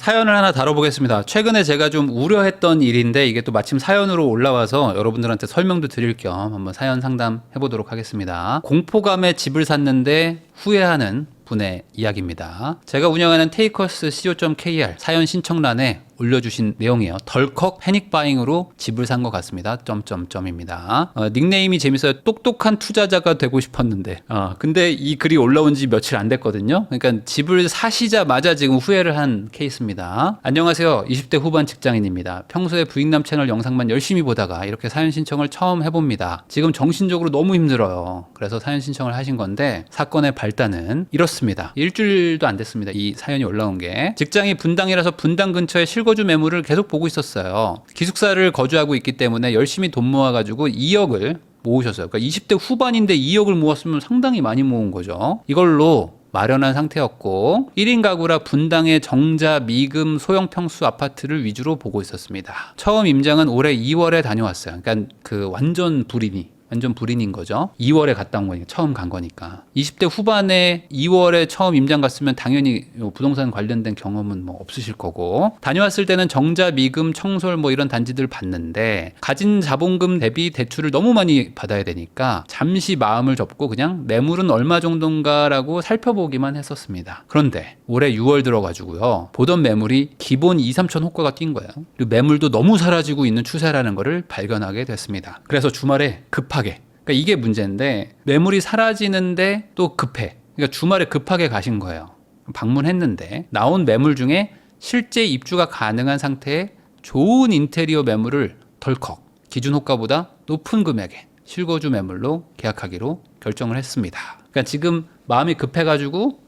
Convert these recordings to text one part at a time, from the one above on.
사연을 하나 다뤄보겠습니다. 최근에 제가 좀 우려했던 일인데 이게 또 마침 사연으로 올라와서 여러분들한테 설명도 드릴 겸 한번 사연 상담해보도록 하겠습니다. 공포감에 집을 샀는데 후회하는 분의 이야기입니다. 제가 운영하는 테이커스 co.kr 사연 신청란에 올려주신 내용이에요. 덜컥 패닉바잉으로 집을 산 것 같습니다. 점점점입니다. 닉네임이 재밌어요. 똑똑한 투자자가 되고 싶었는데 근데 이 글이 올라온 지 며칠 안 됐거든요. 그러니까 집을 사시자마자 지금 후회를 한 케이스입니다. 안녕하세요. 20대 후반 직장인입니다. 평소에 부익남 채널 영상만 열심히 보다가 이렇게 사연 신청을 처음 해봅니다. 지금 정신적으로 너무 힘들어요. 그래서 사연 신청을 하신 건데 사건의 발단은 이렇습니다. 일주일도 안 됐습니다. 이 사연이 올라온 게 직장이 분당이라서 분당 근처에 실거주 매물을 계속 보고 있었어요. 기숙사를 거주하고 있기 때문에 열심히 돈 모아가지고 2억을 모으셨어요. 그러니까 20대 후반인데 2억을 모았으면 상당히 많이 모은 거죠. 이걸로 마련한 상태였고 1인 가구라 분당의 정자, 미금, 소형 평수 아파트를 위주로 보고 있었습니다. 처음 임장은 올해 2월에 다녀왔어요. 그러니까 그 완전 불인인 거죠. 2월에 갔다 온 거니까, 처음 간 거니까. 20대 후반에 2월에 처음 임장 갔으면 당연히 부동산 관련된 경험은 뭐 없으실 거고, 다녀왔을 때는 정자, 미금, 청솔 뭐 이런 단지들 봤는데 가진 자본금 대비 대출을 너무 많이 받아야 되니까 잠시 마음을 접고 그냥 매물은 얼마 정도인가라고 살펴보기만 했었습니다. 그런데 올해 6월 들어가지고요, 보던 매물이 기본 2, 3천 호가가 뛴 거예요. 그리고 매물도 너무 사라지고 있는 추세라는 거를 발견하게 됐습니다. 그래서 주말에 급하게, 그러니까 이게 문제인데 매물이 사라지는데 또 급해. 그러니까 주말에 급하게 가신 거예요. 방문했는데 나온 매물 중에 실제 입주가 가능한 상태의 좋은 인테리어 매물을 덜컥 기준 호가보다 높은 금액에 실거주 매물로 계약하기로 결정을 했습니다. 그러니까 지금 마음이 급해가지고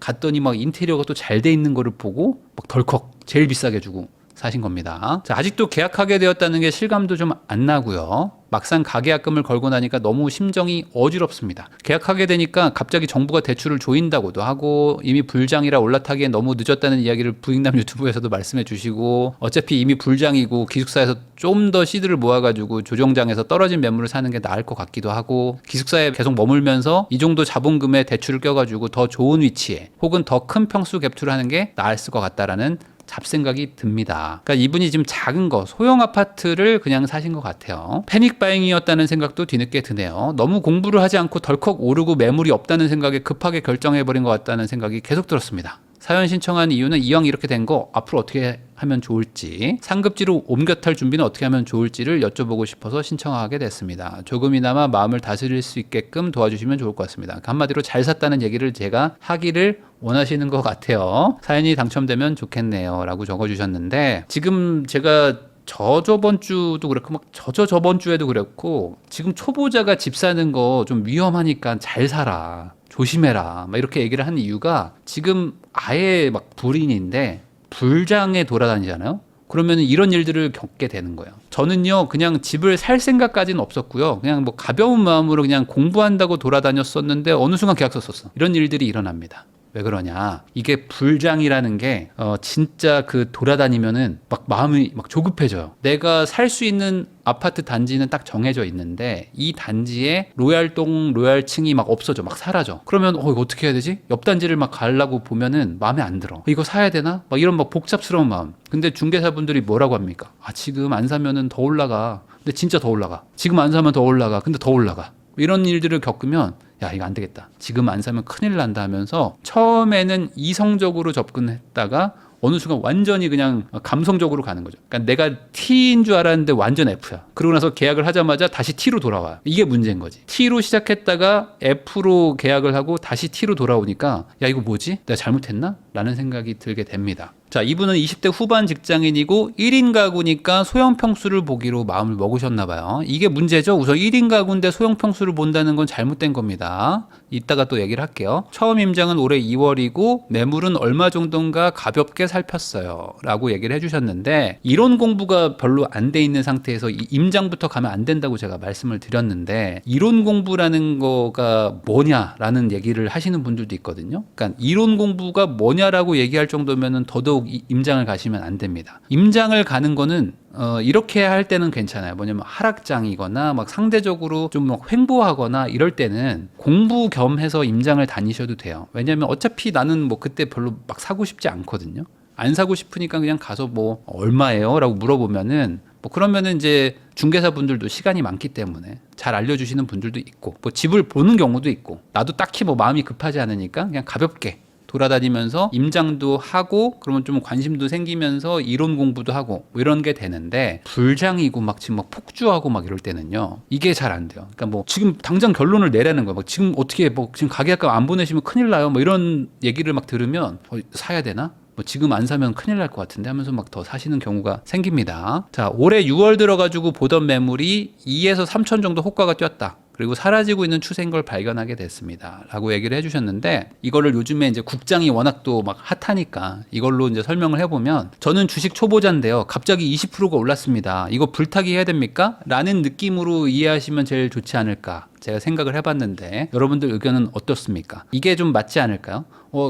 갔더니 막 인테리어가 또 잘 돼 있는 거를 보고 막 덜컥 제일 비싸게 주고 사신 겁니다. 자, 아직도 계약하게 되었다는 게 실감도 좀 안 나고요. 막상 가계약금을 걸고 나니까 너무 심정이 어지럽습니다. 계약하게 되니까 갑자기 정부가 대출을 조인다고도 하고 이미 불장이라 올라타기엔 너무 늦었다는 이야기를 부익남 유튜브에서도 말씀해 주시고, 어차피 이미 불장이고 기숙사에서 좀 더 시드를 모아가지고 조정장에서 떨어진 매물을 사는 게 나을 것 같기도 하고, 기숙사에 계속 머물면서 이 정도 자본금에 대출을 껴가지고 더 좋은 위치에 혹은 더 큰 평수 갭투를 하는 게 나을 것 같다라는 잡생각이 듭니다. 그러니까 이분이 지금 작은 거, 소형 아파트를 그냥 사신 것 같아요. 패닉바잉이었다는 생각도 뒤늦게 드네요. 너무 공부를 하지 않고 덜컥 오르고 매물이 없다는 생각에 급하게 결정해버린 것 같다는 생각이 계속 들었습니다. 사연 신청한 이유는 이왕 이렇게 된 거 앞으로 어떻게 하면 좋을지, 상급지로 옮겨 탈 준비는 어떻게 하면 좋을지를 여쭤보고 싶어서 신청하게 됐습니다. 조금이나마 마음을 다스릴 수 있게끔 도와주시면 좋을 것 같습니다. 한마디로 잘 샀다는 얘기를 제가 하기를 원하시는 것 같아요. 사연이 당첨되면 좋겠네요 라고 적어주셨는데, 지금 제가 저번 주도 그렇고 막 저번 주에도 그랬고, 지금 초보자가 집 사는 거 좀 위험하니까 잘 사라, 조심해라 막 이렇게 얘기를 하는 이유가, 지금 아예 막 불인인데 불장에 돌아다니잖아요. 그러면 이런 일들을 겪게 되는 거예요. 저는요, 그냥 집을 살 생각까지는 없었고요. 그냥 뭐 가벼운 마음으로 그냥 공부한다고 돌아다녔었는데 어느 순간 계약서 썼어. 이런 일들이 일어납니다. 왜 그러냐? 이게 불장이라는 게 진짜 그 돌아다니면은 막 마음이 막 조급해져요. 내가 살 수 있는 아파트 단지는 딱 정해져 있는데 이 단지에 로얄동 로얄층이 막 없어져, 막 사라져. 그러면 이거 어떻게 해야 되지? 옆 단지를 막 가려고 보면은 마음에 안 들어. 이거 사야 되나? 막 이런 막 복잡스러운 마음. 근데 중개사분들이 뭐라고 합니까? 지금 안 사면은 더 올라가. 근데 진짜 더 올라가. 지금 안 사면 더 올라가. 근데 더 올라가. 이런 일들을 겪으면 이거 안 되겠다, 지금 안 사면 큰일 난다 하면서 처음에는 이성적으로 접근했다가 어느 순간 완전히 그냥 감성적으로 가는 거죠. 그러니까 내가 T인 줄 알았는데 완전 F야. 그러고 나서 계약을 하자마자 다시 T로 돌아와요. 이게 문제인 거지. T로 시작했다가 F로 계약을 하고 다시 T로 돌아오니까 이거 뭐지? 내가 잘못했나? 라는 생각이 들게 됩니다. 자, 이분은 20대 후반 직장인이고 1인 가구니까 소형 평수를 보기로 마음을 먹으셨나 봐요. 이게 문제죠. 우선 1인 가구인데 소형 평수를 본다는 건 잘못된 겁니다. 이따가 또 얘기를 할게요. 처음 임장은 올해 2월이고 매물은 얼마 정도인가 가볍게 살폈어요 라고 얘기를 해주셨는데, 이론 공부가 별로 안 돼 있는 상태에서 임장부터 가면 안 된다고 제가 말씀을 드렸는데, 이론 공부라는 거가 뭐냐라는 얘기를 하시는 분들도 있거든요. 그러니까 이론 공부가 뭐냐라고 얘기할 정도면은 더더욱 임장을 가시면 안 됩니다. 임장을 가는 거는 이렇게 할 때는 괜찮아요. 뭐냐면 하락장이거나 막 상대적으로 좀 막 횡보하거나 이럴 때는 공부 겸 해서 임장을 다니셔도 돼요. 왜냐면 어차피 나는 뭐 그때 별로 막 사고 싶지 않거든요. 안 사고 싶으니까 그냥 가서 뭐 얼마예요? 라고 물어보면은 뭐 그러면은 이제 중개사분들도 시간이 많기 때문에 잘 알려주시는 분들도 있고 뭐 집을 보는 경우도 있고 나도 딱히 뭐 마음이 급하지 않으니까 그냥 가볍게 돌아다니면서 임장도 하고 그러면 좀 관심도 생기면서 이론 공부도 하고 뭐 이런 게 되는데 불장이고 막 지금 막 폭주하고 막 이럴 때는요 이게 잘 안 돼요. 그러니까 뭐 지금 당장 결론을 내라는 거야. 막 지금 어떻게 뭐 지금 가계약금 안 보내시면 큰일 나요. 뭐 이런 얘기를 막 들으면 사야 되나? 뭐 지금 안 사면 큰일 날 것 같은데 하면서 막 더 사시는 경우가 생깁니다. 자, 올해 6월 들어가지고 보던 매물이 2에서 3천 정도 호가가 뛰었다. 그리고 사라지고 있는 추세인 걸 발견하게 됐습니다. 라고 얘기를 해주셨는데 이거를 요즘에 이제 국장이 워낙 또 막 핫하니까 이걸로 이제 설명을 해보면 저는 주식 초보자인데요. 갑자기 20%가 올랐습니다. 이거 불타기 해야 됩니까? 라는 느낌으로 이해하시면 제일 좋지 않을까. 제가 생각을 해봤는데 여러분들 의견은 어떻습니까? 이게 좀 맞지 않을까요?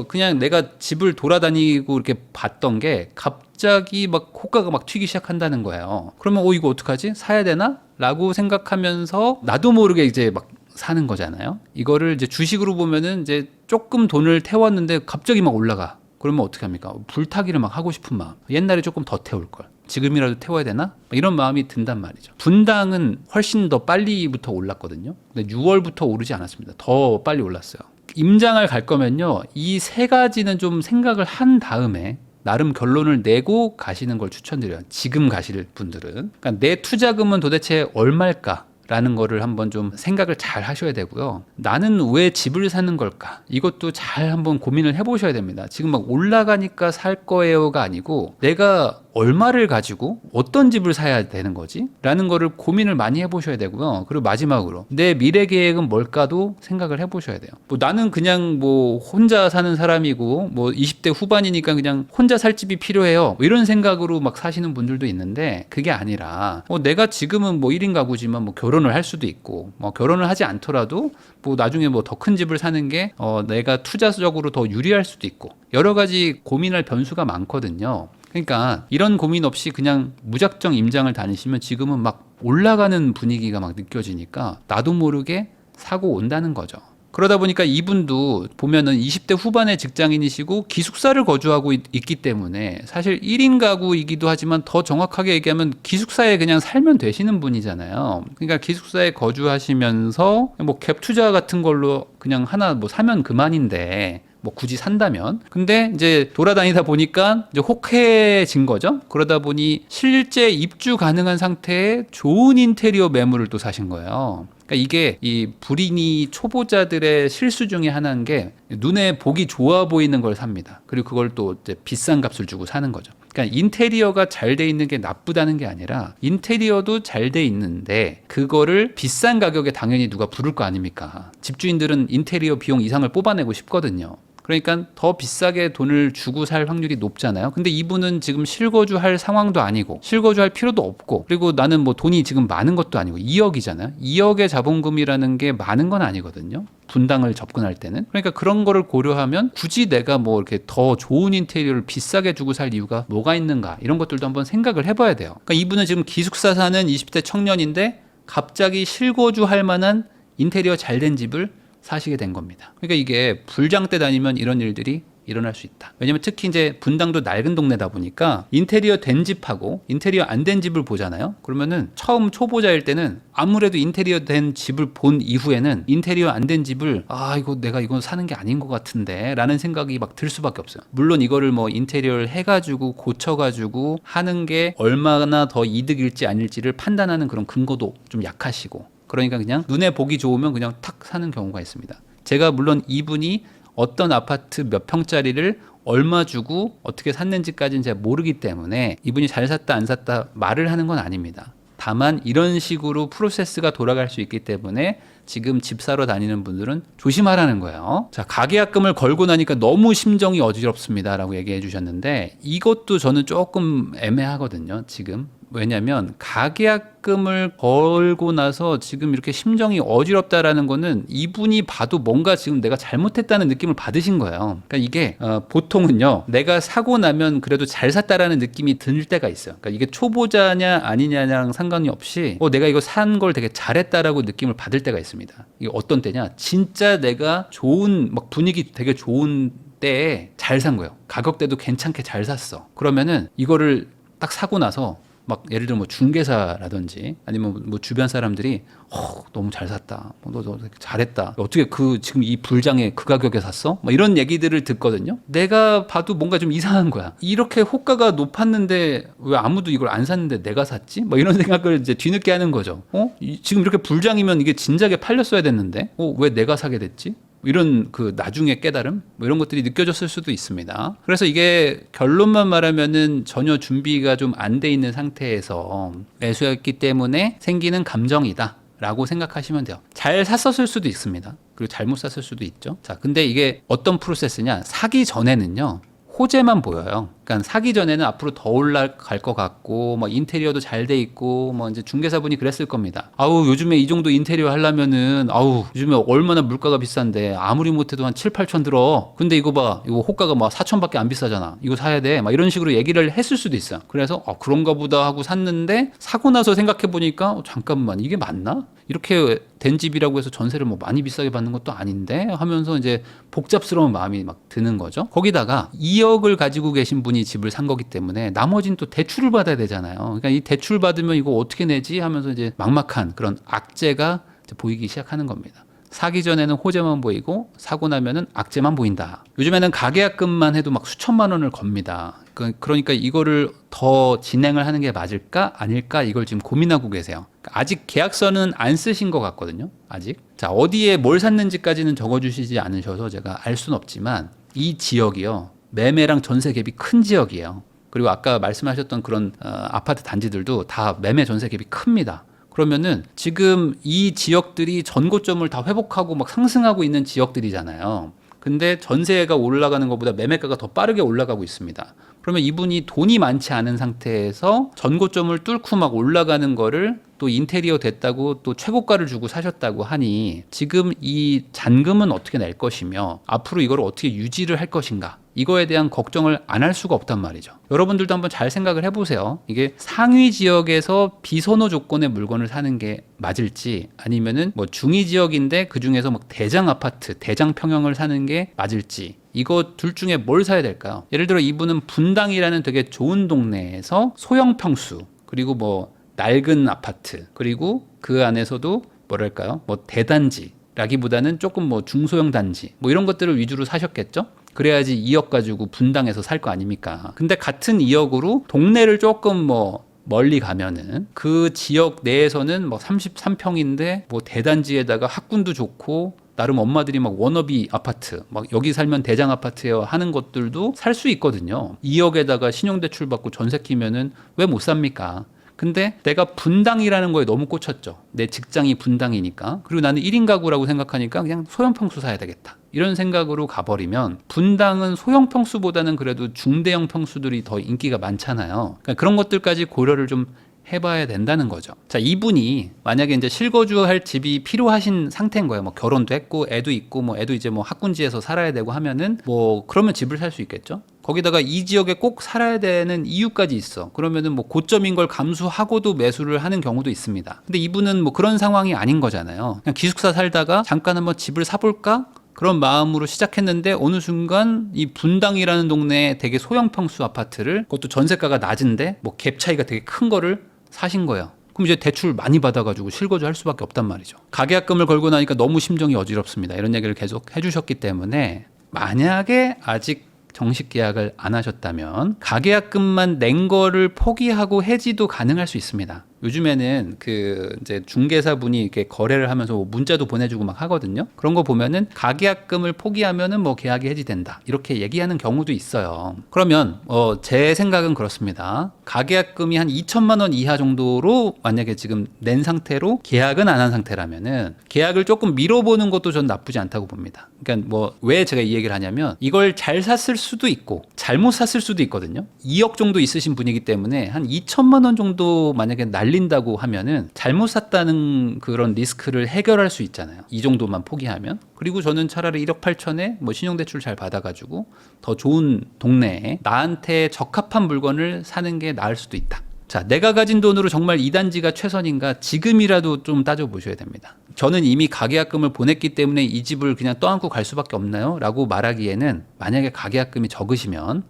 그냥 내가 집을 돌아다니고 이렇게 봤던 게 갑자기 막 호가가 막 튀기 시작한다는 거예요. 그러면 이거 어떡하지? 사야 되나? 라고 생각하면서 나도 모르게 이제 막 사는 거잖아요. 이거를 이제 주식으로 보면은 이제 조금 돈을 태웠는데 갑자기 막 올라가. 그러면 어떻게 합니까? 불타기를 막 하고 싶은 마음. 옛날에 조금 더 태울 걸. 지금이라도 태워야 되나? 이런 마음이 든단 말이죠. 분당은 훨씬 더 빨리부터 올랐거든요. 근데 6월부터 오르지 않았습니다. 더 빨리 올랐어요. 임장을 갈 거면요. 이 세 가지는 좀 생각을 한 다음에 나름 결론을 내고 가시는 걸 추천드려요. 지금 가실 분들은. 그러니까 내 투자금은 도대체 얼마일까? 라는 거를 한번 좀 생각을 잘 하셔야 되고요. 나는 왜 집을 사는 걸까? 이것도 잘 한번 고민을 해보셔야 됩니다. 지금 막 올라가니까 살 거예요가 아니고 내가 얼마를 가지고 어떤 집을 사야 되는 거지? 라는 거를 고민을 많이 해보셔야 되고요. 그리고 마지막으로 내 미래 계획은 뭘까도 생각을 해보셔야 돼요. 뭐 나는 그냥 뭐 혼자 사는 사람이고 뭐 20대 후반이니까 그냥 혼자 살 집이 필요해요. 뭐 이런 생각으로 막 사시는 분들도 있는데 그게 아니라 내가 지금은 뭐 1인 가구지만 뭐 결혼을 할 수도 있고 뭐 결혼을 하지 않더라도 뭐 나중에 뭐 더 큰 집을 사는 게 내가 투자적으로 더 유리할 수도 있고 여러 가지 고민할 변수가 많거든요. 그러니까 이런 고민 없이 그냥 무작정 임장을 다니시면 지금은 막 올라가는 분위기가 막 느껴지니까 나도 모르게 사고 온다는 거죠. 그러다 보니까 이분도 보면은 20대 후반의 직장인이시고 기숙사를 거주하고 있기 때문에 사실 1인 가구이기도 하지만 더 정확하게 얘기하면 기숙사에 그냥 살면 되시는 분이잖아요. 그러니까 기숙사에 거주하시면서 뭐 갭 투자 같은 걸로 그냥 하나 뭐 사면 그만인데 뭐 굳이 산다면. 근데 이제 돌아다니다 보니까 이제 혹해진 거죠. 그러다 보니 실제 입주 가능한 상태에 좋은 인테리어 매물을 또 사신 거예요. 그러니까 이게 이 불인이 초보자들의 실수 중에 하나인 게 눈에 보기 좋아 보이는 걸 삽니다. 그리고 그걸 또 이제 비싼 값을 주고 사는 거죠. 그러니까 인테리어가 잘 돼 있는 게 나쁘다는 게 아니라 인테리어도 잘 돼 있는데 그거를 비싼 가격에 당연히 누가 부를 거 아닙니까? 집주인들은 인테리어 비용 이상을 뽑아내고 싶거든요. 그러니까 더 비싸게 돈을 주고 살 확률이 높잖아요. 근데 이분은 지금 실거주할 상황도 아니고 실거주할 필요도 없고 그리고 나는 뭐 돈이 지금 많은 것도 아니고 2억이잖아요. 2억의 자본금이라는 게 많은 건 아니거든요. 분당을 접근할 때는. 그러니까 그런 거를 고려하면 굳이 내가 뭐 이렇게 더 좋은 인테리어를 비싸게 주고 살 이유가 뭐가 있는가 이런 것들도 한번 생각을 해봐야 돼요. 그러니까 이분은 지금 기숙사 사는 20대 청년인데 갑자기 실거주할 만한 인테리어 잘 된 집을 사시게 된 겁니다. 그러니까 이게 불장 때 다니면 이런 일들이 일어날 수 있다. 왜냐면 특히 이제 분당도 낡은 동네다 보니까 인테리어 된 집하고 인테리어 안 된 집을 보잖아요. 그러면은 처음 초보자일 때는 아무래도 인테리어 된 집을 본 이후에는 인테리어 안 된 집을 이거 내가 이건 사는 게 아닌 것 같은데 라는 생각이 막 들 수밖에 없어요. 물론 이거를 뭐 인테리어를 해가지고 고쳐가지고 하는 게 얼마나 더 이득일지 아닐지를 판단하는 그런 근거도 좀 약하시고 그러니까 그냥 눈에 보기 좋으면 그냥 탁 사는 경우가 있습니다. 제가 물론 이분이 어떤 아파트 몇 평짜리를 얼마 주고 어떻게 샀는지까지는 제가 모르기 때문에 이분이 잘 샀다 안 샀다 말을 하는 건 아닙니다. 다만 이런 식으로 프로세스가 돌아갈 수 있기 때문에 지금 집 사러 다니는 분들은 조심하라는 거예요. 자, 가계약금을 걸고 나니까 너무 심정이 어지럽습니다 라고 얘기해 주셨는데 이것도 저는 조금 애매하거든요. 지금 왜냐하면 가계약금을 걸고 나서 지금 이렇게 심정이 어지럽다라는 거는 이분이 봐도 뭔가 지금 내가 잘못했다는 느낌을 받으신 거예요. 그러니까 이게 보통은요 내가 사고 나면 그래도 잘 샀다라는 느낌이 들 때가 있어요. 그러니까 이게 초보자냐 아니냐랑 상관이 없이 내가 이거 산 걸 되게 잘했다라고 느낌을 받을 때가 있습니다. 이게 어떤 때냐 진짜 내가 좋은 막 분위기 되게 좋은 가격대에 잘 산 거예요. 가격대도 괜찮게 잘 샀어. 그러면은 이거를 딱 사고 나서 막 예를 들어 뭐 중개사라든지 아니면 뭐 주변 사람들이 너무 잘 샀다. 너 잘했다. 어떻게 그 지금 이 불장에 그 가격에 샀어? 뭐 이런 얘기들을 듣거든요. 내가 봐도 뭔가 좀 이상한 거야. 이렇게 호가가 높았는데 왜 아무도 이걸 안 샀는데 내가 샀지? 뭐 이런 생각을 이제 뒤늦게 하는 거죠. 지금 이렇게 불장이면 이게 진작에 팔렸어야 됐는데 왜 내가 사게 됐지? 이런 그 나중에 깨달음 뭐 이런 것들이 느껴졌을 수도 있습니다. 그래서 이게 결론만 말하면은 전혀 준비가 좀 안 돼 있는 상태에서 매수했기 때문에 생기는 감정이다 라고 생각하시면 돼요. 잘 샀었을 수도 있습니다. 그리고 잘못 샀을 수도 있죠. 자, 근데 이게 어떤 프로세스냐, 사기 전에는요 호재만 보여요. 그러니까 사기 전에는 앞으로 더 올라갈 것 같고, 뭐 인테리어도 잘 돼 있고, 뭐 이제 중개사분이 그랬을 겁니다. 아우, 요즘에 이 정도 인테리어 하려면은, 아우, 요즘에 얼마나 물가가 비싼데, 아무리 못해도 한 7, 8천 들어. 근데 이거 봐, 이거 호가가 막 4천밖에 안 비싸잖아. 이거 사야 돼. 막 이런 식으로 얘기를 했을 수도 있어요. 그래서, 그런가 보다 하고 샀는데, 사고 나서 생각해 보니까, 잠깐만, 이게 맞나? 이렇게 된 집이라고 해서 전세를 뭐 많이 비싸게 받는 것도 아닌데 하면서 이제 복잡스러운 마음이 막 드는 거죠. 거기다가 2억을 가지고 계신 분이 집을 산 거기 때문에 나머지는 또 대출을 받아야 되잖아요. 그러니까 이 대출 받으면 이거 어떻게 내지 하면서 이제 막막한 그런 악재가 이제 보이기 시작하는 겁니다. 사기 전에는 호재만 보이고 사고 나면은 악재만 보인다. 요즘에는 가계약금만 해도 막 수천만 원을 겁니다. 그러니까 이거를 더 진행을 하는 게 맞을까 아닐까 이걸 지금 고민하고 계세요. 아직 계약서는 안 쓰신 것 같거든요. 아직. 자, 어디에 뭘 샀는지까지는 적어주시지 않으셔서 제가 알 수는 없지만 이 지역이요. 매매랑 전세 갭이 큰 지역이에요. 그리고 아까 말씀하셨던 그런 아파트 단지들도 다 매매 전세 갭이 큽니다. 그러면은 지금 이 지역들이 전고점을 다 회복하고 막 상승하고 있는 지역들이잖아요. 근데 전세가 올라가는 것보다 매매가가 더 빠르게 올라가고 있습니다. 그러면 이분이 돈이 많지 않은 상태에서 전고점을 뚫고 막 올라가는 거를 또 인테리어 됐다고 또 최고가를 주고 사셨다고 하니 지금 이 잔금은 어떻게 낼 것이며 앞으로 이걸 어떻게 유지를 할 것인가 이거에 대한 걱정을 안 할 수가 없단 말이죠. 여러분들도 한번 잘 생각을 해보세요. 이게 상위 지역에서 비선호 조건의 물건을 사는 게 맞을지 아니면은 뭐 중위 지역인데 그 중에서 막 대장 아파트, 대장 평형을 사는 게 맞을지 이거 둘 중에 뭘 사야 될까요? 예를 들어 이분은 분당이라는 되게 좋은 동네에서 소형 평수 그리고 뭐 낡은 아파트 그리고 그 안에서도 뭐랄까요? 뭐 대단지라기보다는 조금 뭐 중소형 단지 뭐 이런 것들을 위주로 사셨겠죠? 그래야지 2억 가지고 분당에서 살 거 아닙니까? 근데 같은 2억으로 동네를 조금 뭐 멀리 가면은 그 지역 내에서는 뭐 33평인데 뭐 대단지에다가 학군도 좋고 나름 엄마들이 막 워너비 아파트 막 여기 살면 대장 아파트예요 하는 것들도 살 수 있거든요. 2억에다가 신용대출 받고 전세 끼면은 왜 못 삽니까? 근데 내가 분당이라는 거에 너무 꽂혔죠. 내 직장이 분당이니까. 그리고 나는 1인 가구라고 생각하니까 그냥 소형 평수 사야 되겠다. 이런 생각으로 가버리면 분당은 소형 평수보다는 그래도 중대형 평수들이 더 인기가 많잖아요. 그러니까 그런 것들까지 고려를 좀 해봐야 된다는 거죠. 자, 이분이 만약에 이제 실거주할 집이 필요하신 상태인 거예요. 뭐 결혼도 했고 애도 있고 뭐 애도 이제 뭐 학군지에서 살아야 되고 하면은 뭐 그러면 집을 살 수 있겠죠. 거기다가 이 지역에 꼭 살아야 되는 이유까지 있어. 그러면은 뭐 고점인 걸 감수하고도 매수를 하는 경우도 있습니다. 근데 이분은 뭐 그런 상황이 아닌 거잖아요. 그냥 기숙사 살다가 잠깐 한번 집을 사볼까? 그런 마음으로 시작했는데 어느 순간 이 분당이라는 동네에 되게 소형 평수 아파트를 그것도 전세가가 낮은데 뭐 갭 차이가 되게 큰 거를 사신 거예요. 그럼 이제 대출 많이 받아가지고 실거주 할 수밖에 없단 말이죠. 가계약금을 걸고 나니까 너무 심정이 어지럽습니다. 이런 얘기를 계속 해주셨기 때문에 만약에 아직 정식 계약을 안 하셨다면 가계약금만 낸 거를 포기하고 해지도 가능할 수 있습니다. 요즘에는 그 이제 중개사분이 이렇게 거래를 하면서 문자도 보내주고 막 하거든요. 그런 거 보면은 가계약금을 포기하면은 뭐 계약이 해지된다 이렇게 얘기하는 경우도 있어요. 그러면 제 생각은 그렇습니다. 가계약금이 한 2천만 원 이하 정도로 만약에 지금 낸 상태로 계약은 안 한 상태라면은 계약을 조금 미뤄보는 것도 전 나쁘지 않다고 봅니다. 그러니까 뭐 왜 제가 이 얘기를 하냐면 이걸 잘 샀을 수도 있고 잘못 샀을 수도 있거든요. 2억 정도 있으신 분이기 때문에 한 2천만 원 정도 만약에 날린다고 하면은 잘못 샀다는 그런 리스크를 해결할 수 있잖아요. 이 정도만 포기하면. 그리고 저는 차라리 1억 8천에 뭐 신용대출 잘 받아가지고 더 좋은 동네에 나한테 적합한 물건을 사는 게 나을 수도 있다. 자, 내가 가진 돈으로 정말 이 단지가 최선인가? 지금이라도 좀 따져보셔야 됩니다. 저는 이미 가계약금을 보냈기 때문에 이 집을 그냥 떠안고 갈 수밖에 없나요? 라고 말하기에는 만약에 가계약금이 적으면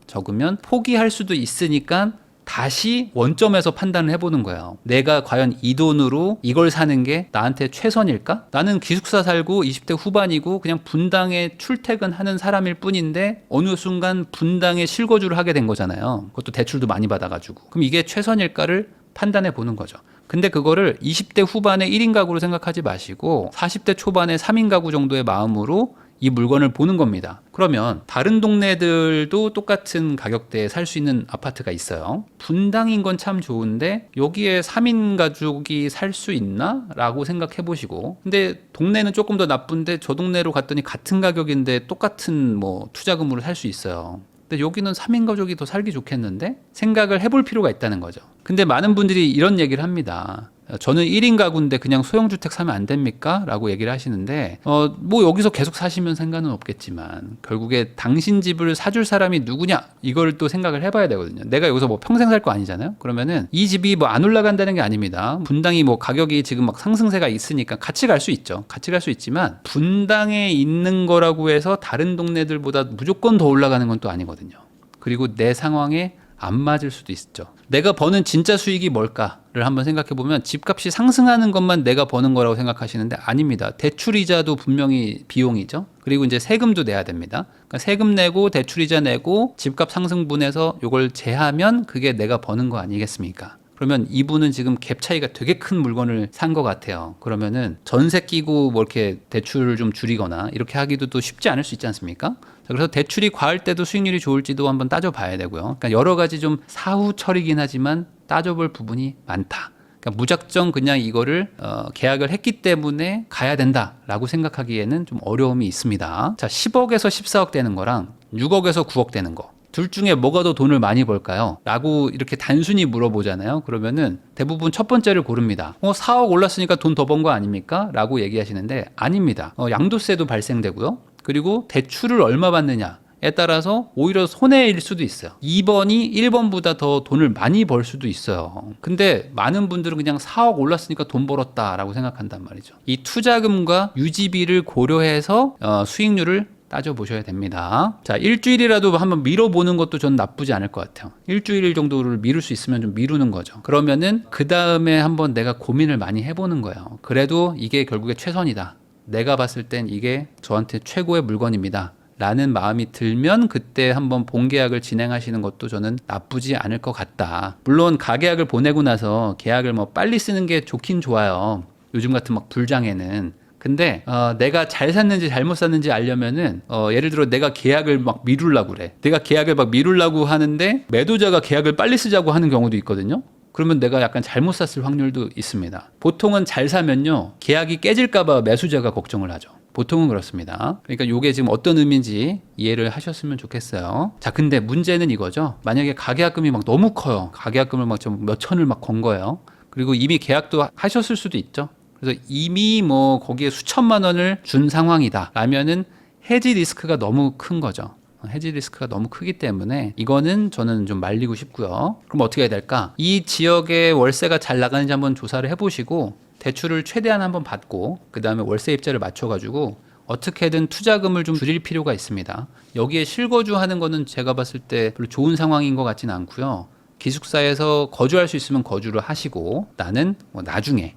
포기할 수도 있으니까 다시 원점에서 판단을 해보는 거예요. 내가 과연 이 돈으로 이걸 사는 게 나한테 최선일까? 나는 기숙사 살고 20대 후반이고 그냥 분당에 출퇴근하는 사람일 뿐인데 어느 순간 분당에 실거주를 하게 된 거잖아요. 그것도 대출도 많이 받아가지고. 그럼 이게 최선일까를 판단해 보는 거죠. 근데 그거를 20대 후반의 1인 가구로 생각하지 마시고 40대 초반의 3인 가구 정도의 마음으로 이 물건을 보는 겁니다. 그러면 다른 동네들도 똑같은 가격대에 살 수 있는 아파트가 있어요. 분당인 건 참 좋은데 여기에 3인 가족이 살 수 있나? 라고 생각해 보시고, 근데 동네는 조금 더 나쁜데 저 동네로 갔더니 같은 가격인데 똑같은 뭐 투자금으로 살 수 있어요. 근데 여기는 3인 가족이 더 살기 좋겠는데? 생각을 해볼 필요가 있다는 거죠. 근데 많은 분들이 이런 얘기를 합니다. 저는 1인 가구인데 그냥 소형주택 사면 안 됩니까? 라고 얘기를 하시는데 뭐 여기서 계속 사시면 상관은 없겠지만 결국에 당신 집을 사줄 사람이 누구냐? 이걸 또 생각을 해봐야 되거든요. 내가 여기서 뭐 평생 살 거 아니잖아요. 그러면은 이 집이 뭐 안 올라간다는 게 아닙니다. 분당이 뭐 가격이 지금 막 상승세가 있으니까 같이 갈 수 있죠. 같이 갈 수 있지만 분당에 있는 거라고 해서 다른 동네들보다 무조건 더 올라가는 건 또 아니거든요. 그리고 내 상황에 안 맞을 수도 있죠. 내가 버는 진짜 수익이 뭘까를 한번 생각해 보면 집값이 상승하는 것만 내가 버는 거라고 생각하시는데 아닙니다. 대출이자도 분명히 비용이죠. 그리고 이제 세금도 내야 됩니다. 그러니까 세금 내고 대출이자 내고 집값 상승분해서 이걸 제하면 그게 내가 버는 거 아니겠습니까? 그러면 이분은 지금 갭 차이가 되게 큰 물건을 산 것 같아요. 그러면은 전세 끼고 뭐 이렇게 대출을 좀 줄이거나 이렇게 하기도 또 쉽지 않을 수 있지 않습니까? 자, 그래서 대출이 과할 때도 수익률이 좋을지도 한번 따져봐야 되고요. 그러니까 여러 가지 좀 사후 처리긴 하지만 따져볼 부분이 많다. 그러니까 무작정 그냥 이거를 계약을 했기 때문에 가야 된다라고 생각하기에는 좀 어려움이 있습니다. 자, 10억에서 14억 되는 거랑 6억에서 9억 되는 거. 둘 중에 뭐가 더 돈을 많이 벌까요? 라고 이렇게 단순히 물어보잖아요. 그러면은 대부분 첫 번째를 고릅니다. 4억 올랐으니까 돈 더 번 거 아닙니까? 라고 얘기하시는데 아닙니다. 양도세도 발생되고요. 그리고 대출을 얼마 받느냐에 따라서 오히려 손해일 수도 있어요. 2번이 1번보다 더 돈을 많이 벌 수도 있어요. 근데 많은 분들은 그냥 4억 올랐으니까 돈 벌었다라고 생각한단 말이죠. 이 투자금과 유지비를 고려해서 수익률을 따져보셔야 됩니다. 자, 일주일이라도 한번 미뤄보는 것도 전 나쁘지 않을 것 같아요. 일주일 정도를 미룰 수 있으면 좀 미루는 거죠. 그러면은 그 다음에 한번 내가 고민을 많이 해보는 거예요. 그래도 이게 결국에 최선이다. 내가 봤을 땐 이게 저한테 최고의 물건입니다. 라는 마음이 들면 그때 한번 본계약을 진행하시는 것도 저는 나쁘지 않을 것 같다. 물론 가계약을 보내고 나서 계약을 뭐 빨리 쓰는 게 좋긴 좋아요. 요즘 같은 막 불장에는. 근데 내가 잘 샀는지 잘못 샀는지 알려면은 예를 들어 내가 계약을 막 미루려고 그래. 내가 계약을 막 미루려고 하는데 매도자가 계약을 빨리 쓰자고 하는 경우도 있거든요. 그러면 내가 약간 잘못 샀을 확률도 있습니다. 보통은 잘 사면요 계약이 깨질까 봐 매수자가 걱정을 하죠. 보통은 그렇습니다. 그러니까 이게 지금 어떤 의미인지 이해를 하셨으면 좋겠어요. 자, 근데 문제는 이거죠. 만약에 가계약금이 막 너무 커요. 가계약금을 막 좀 몇 천을 막 건 거예요. 그리고 이미 계약도 하셨을 수도 있죠. 그래서 이미 뭐 거기에 수천만 원을 준 상황이다 라면은 해지 리스크가 너무 큰 거죠. 해지 리스크가 너무 크기 때문에 이거는 저는 좀 말리고 싶고요. 그럼 어떻게 해야 될까? 이 지역에 월세가 잘 나가는지 한번 조사를 해보시고 대출을 최대한 한번 받고 그 다음에 월세 입자를 맞춰가지고 어떻게든 투자금을 좀 줄일 필요가 있습니다. 여기에 실거주하는 거는 제가 봤을 때 별로 좋은 상황인 것 같지는 않고요. 기숙사에서 거주할 수 있으면 거주를 하시고 나는 뭐 나중에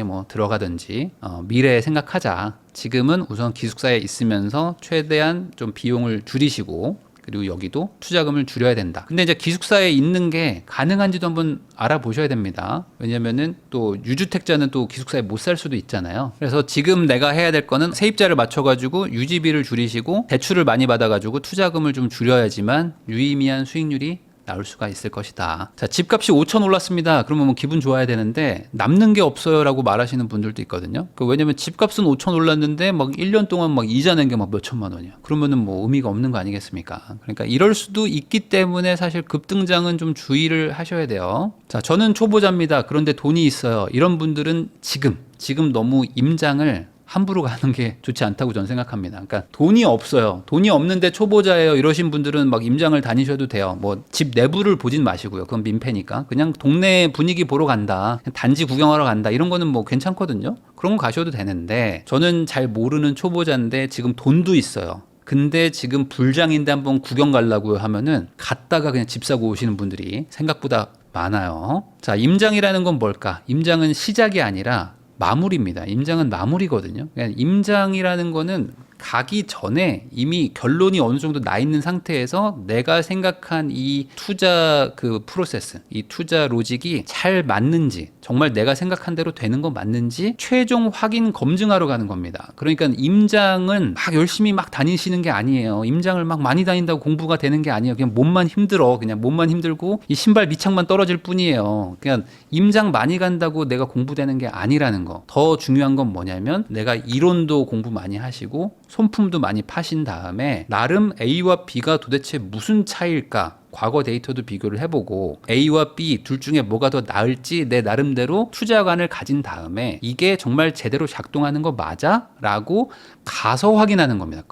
뭐 들어가든지 미래에 생각하자. 지금은 우선 기숙사에 있으면서 최대한 좀 비용을 줄이시고 그리고 여기도 투자금을 줄여야 된다. 근데 이제 기숙사에 있는 게 가능한지도 한번 알아보셔야 됩니다. 왜냐면은 또 유주택자는 또 기숙사에 못 살 수도 있잖아요. 그래서 지금 내가 해야 될 거는 세입자를 맞춰가지고 유지비를 줄이시고 대출을 많이 받아가지고 투자금을 좀 줄여야지만 유의미한 수익률이 나올 수가 있을 것이다. 자, 집값이 5천 올랐습니다. 그러면 뭐 기분 좋아야 되는데 남는 게 없어요 라고 말하시는 분들도 있거든요. 왜냐면 집값은 5천 올랐는데 막 1년 동안 막 이자 낸 게 막 몇천만 원이야. 그러면은 뭐 의미가 없는 거 아니겠습니까? 그러니까 이럴 수도 있기 때문에 사실 급등장은 좀 주의를 하셔야 돼요. 자, 저는 초보자입니다. 그런데 돈이 있어요. 이런 분들은 지금 너무 임장을 함부로 가는 게 좋지 않다고 저는 생각합니다. 그러니까 돈이 없어요. 돈이 없는데 초보자예요. 이러신 분들은 막 임장을 다니셔도 돼요. 뭐 집 내부를 보진 마시고요. 그건 민폐니까. 그냥 동네 분위기 보러 간다. 단지 구경하러 간다. 이런 거는 뭐 괜찮거든요. 그런 거 가셔도 되는데 저는 잘 모르는 초보자인데 지금 돈도 있어요. 근데 지금 불장인데 한번 구경 가려고 하면은 갔다가 그냥 집 사고 오시는 분들이 생각보다 많아요. 자, 임장이라는 건 뭘까? 임장은 시작이 아니라 마무리입니다. 임장은 마무리거든요. 그러니까 임장이라는 거는 가기 전에 이미 결론이 어느 정도 나 있는 상태에서 내가 생각한 이 투자 그 프로세스, 이 투자 로직이 잘 맞는지, 정말 내가 생각한 대로 되는 거 맞는지 최종 확인 검증하러 가는 겁니다. 그러니까 임장은 막 열심히 막 다니시는 게 아니에요. 임장을 막 많이 다닌다고 공부가 되는 게 아니에요. 그냥 몸만 힘들어. 그냥 몸만 힘들고 이 신발 밑창만 떨어질 뿐이에요. 그냥 임장 많이 간다고 내가 공부되는 게 아니라는 거. 더 중요한 건 뭐냐면 내가 이론도 공부 많이 하시고 손품도 많이 파신 다음에 나름 A와 B가 도대체 무슨 차이일까? 과거 데이터도 비교를 해보고 A와 B 둘 중에 뭐가 더 나을지 내 나름대로 투자관을 가진 다음에 이게 정말 제대로 작동하는 거 맞아? 라고 가서 확인하는 겁니다.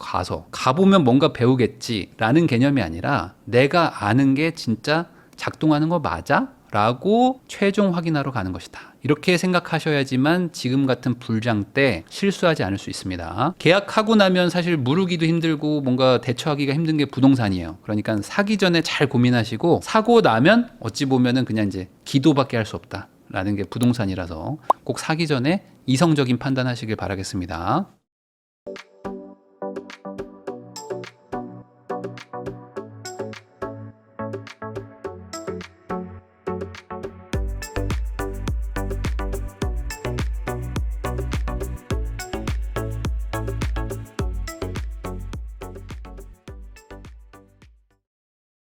가보면 뭔가 배우겠지라는 개념이 아니라 내가 아는 게 진짜 작동하는 거 맞아? 라고 최종 확인하러 가는 것이다. 이렇게 생각하셔야지만 지금 같은 불장 때 실수하지 않을 수 있습니다. 계약하고 나면 사실 무르기도 힘들고 뭔가 대처하기가 힘든 게 부동산이에요. 그러니까 사기 전에 잘 고민하시고 사고 나면 어찌 보면은 그냥 이제 기도밖에 할 수 없다. 라는 게 부동산이라서 꼭 사기 전에 이성적인 판단하시길 바라겠습니다.